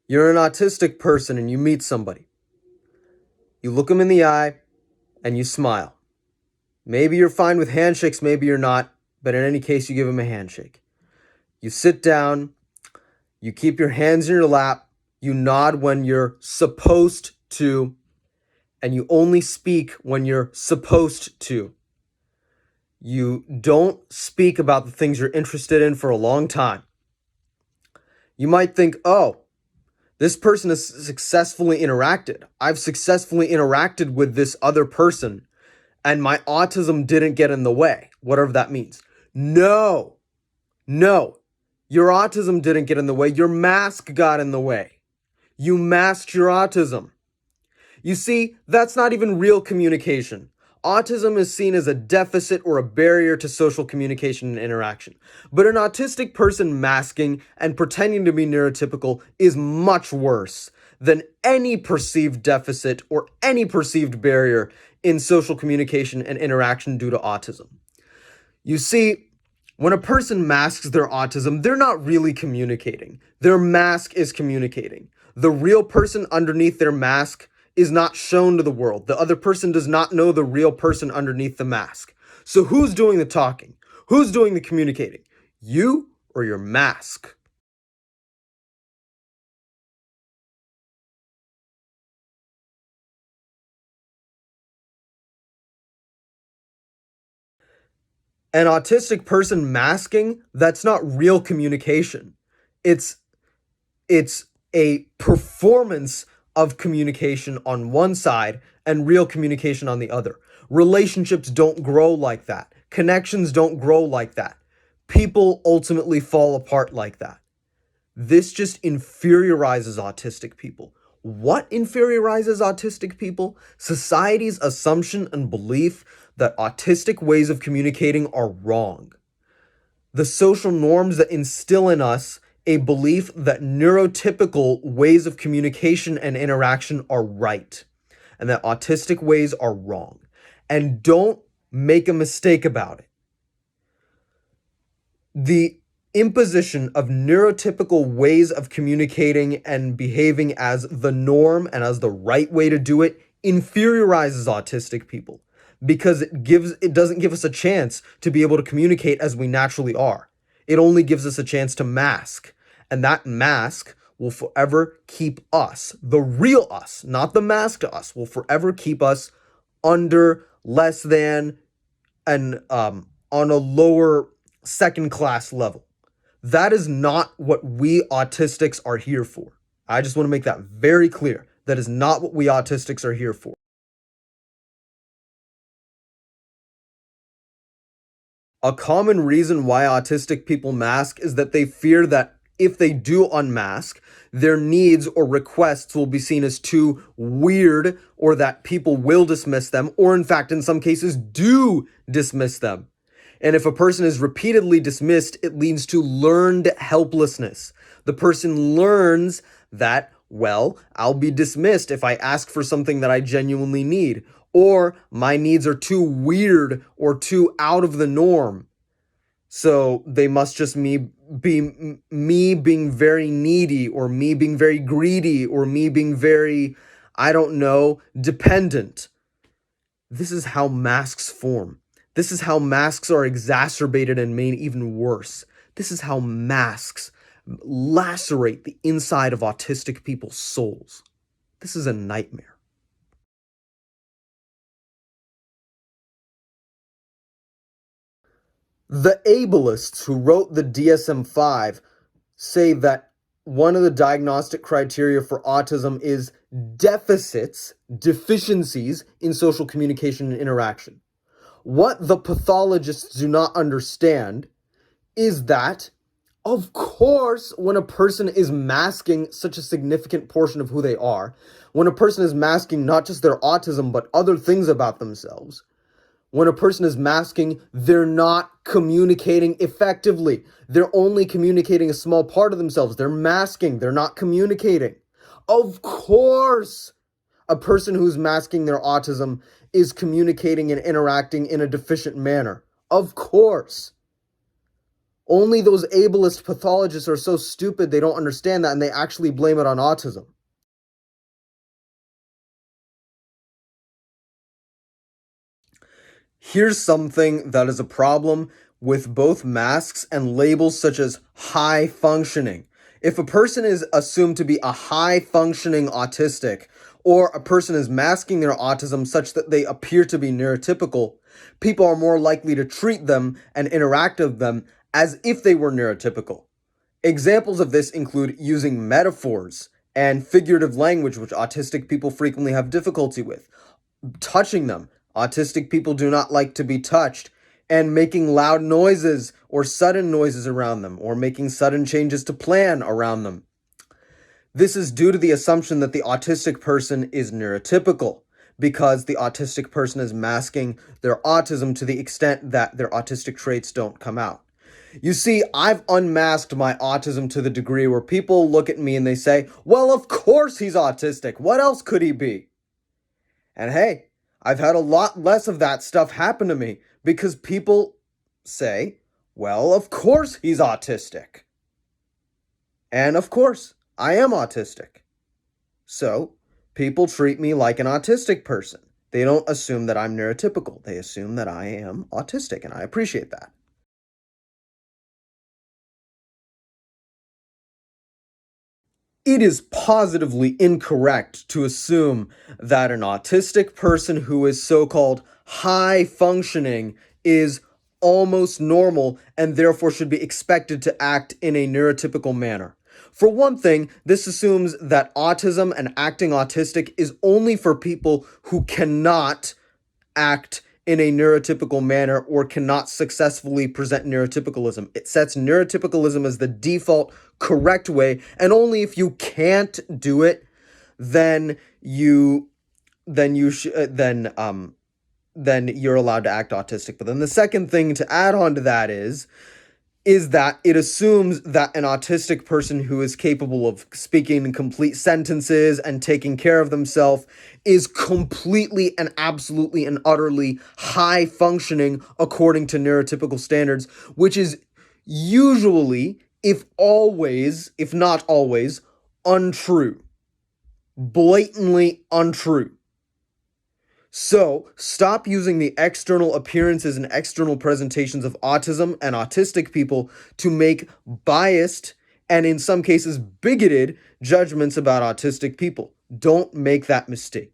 You're an autistic person and you meet somebody. You look them in the eye and you smile. Maybe you're fine with handshakes, maybe you're not, but in any case, you give them a handshake. You sit down, you keep your hands in your lap, you nod when you're supposed to, and you only speak when you're supposed to. You don't speak about the things you're interested in for a long time. You might think, oh, this person has successfully interacted. I've successfully interacted with this other person, and my autism didn't get in the way, whatever that means. No, your autism didn't get in the way. Your mask got in the way. You masked your autism. You see, that's not even real communication. Autism is seen as a deficit or a barrier to social communication and interaction. But an autistic person masking and pretending to be neurotypical is much worse than any perceived deficit or any perceived barrier in social communication and interaction due to autism. You see, when a person masks their autism, they're not really communicating. Their mask is communicating. The real person underneath their mask is not shown to the world. The other person does not know the real person underneath the mask. So who's doing the talking? Who's doing the communicating? You or your mask? An autistic person masking, that's not real communication. It's it's a performance of communication on one side and real communication on the other. Relationships don't grow like that. Connections don't grow like that. People ultimately fall apart like that. This just inferiorizes autistic people. What inferiorizes autistic people? Society's assumption and belief that autistic ways of communicating are wrong. The social norms that instill in us a belief that neurotypical ways of communication and interaction are right, and that autistic ways are wrong. And don't make a mistake about it. The imposition of neurotypical ways of communicating and behaving as the norm and as the right way to do it inferiorizes autistic people because it doesn't give us a chance to be able to communicate as we naturally are. It only gives us a chance to mask, and that mask will forever keep us, the real us, not the masked us, will forever keep us under, less than, and on a lower second class level. That is not what we autistics are here for. I just want to make that very clear. That is not what we autistics are here for. A common reason why autistic people mask is that they fear that if they do unmask, their needs or requests will be seen as too weird, or that people will dismiss them, or in fact, in some cases, do dismiss them. And if a person is repeatedly dismissed, it leads to learned helplessness. The person learns that, well, I'll be dismissed if I ask for something that I genuinely need, or my needs are too weird or too out of the norm. So they must just be me being very needy, or me being very greedy, or me being very, I don't know, dependent. This is how masks form. This is how masks are exacerbated and made even worse. This is how masks lacerate the inside of autistic people's souls. This is a nightmare. The ableists who wrote the DSM-5 say that one of the diagnostic criteria for autism is deficiencies in social communication and interaction. What the pathologists do not understand is that, of course, when a person is masking such a significant portion of who they are, when a person is masking not just their autism, but other things about themselves, when a person is masking, they're not communicating effectively. They're only communicating a small part of themselves. They're masking. They're not communicating. Of course, a person who's masking their autism is communicating and interacting in a deficient manner. Of course. Only those ableist pathologists are so stupid they don't understand that, and they actually blame it on autism. Here's something that is a problem with both masks and labels such as high functioning. If a person is assumed to be a high functioning autistic, or a person is masking their autism such that they appear to be neurotypical, people are more likely to treat them and interact with them as if they were neurotypical. Examples of this include using metaphors and figurative language, which autistic people frequently have difficulty with, touching them. Autistic people do not like to be touched, and making loud noises or sudden noises around them, or making sudden changes to plan around them. This is due to the assumption that the autistic person is neurotypical, because the autistic person is masking their autism to the extent that their autistic traits don't come out. You see, I've unmasked my autism to the degree where people look at me and they say, well, of course he's autistic. What else could he be? And hey, I've had a lot less of that stuff happen to me because people say, well, of course he's autistic. And of course, I am autistic. So, people treat me like an autistic person. They don't assume that I'm neurotypical. They assume that I am autistic, and I appreciate that. It is positively incorrect to assume that an autistic person who is so-called high functioning is almost normal and therefore should be expected to act in a neurotypical manner. For one thing, this assumes that autism and acting autistic is only for people who cannot act in a neurotypical manner or cannot successfully present neurotypicalism. It sets neurotypicalism as the default correct way, and only if you can't do it, then you then you sh- then you're allowed to act autistic. But then the second thing to add on to that is that it assumes that an autistic person who is capable of speaking in complete sentences and taking care of themselves is completely and absolutely and utterly high functioning according to neurotypical standards, which is usually, if not always, untrue. Blatantly untrue. So, stop using the external appearances and external presentations of autism and autistic people to make biased and, in some cases, bigoted judgments about autistic people. Don't make that mistake.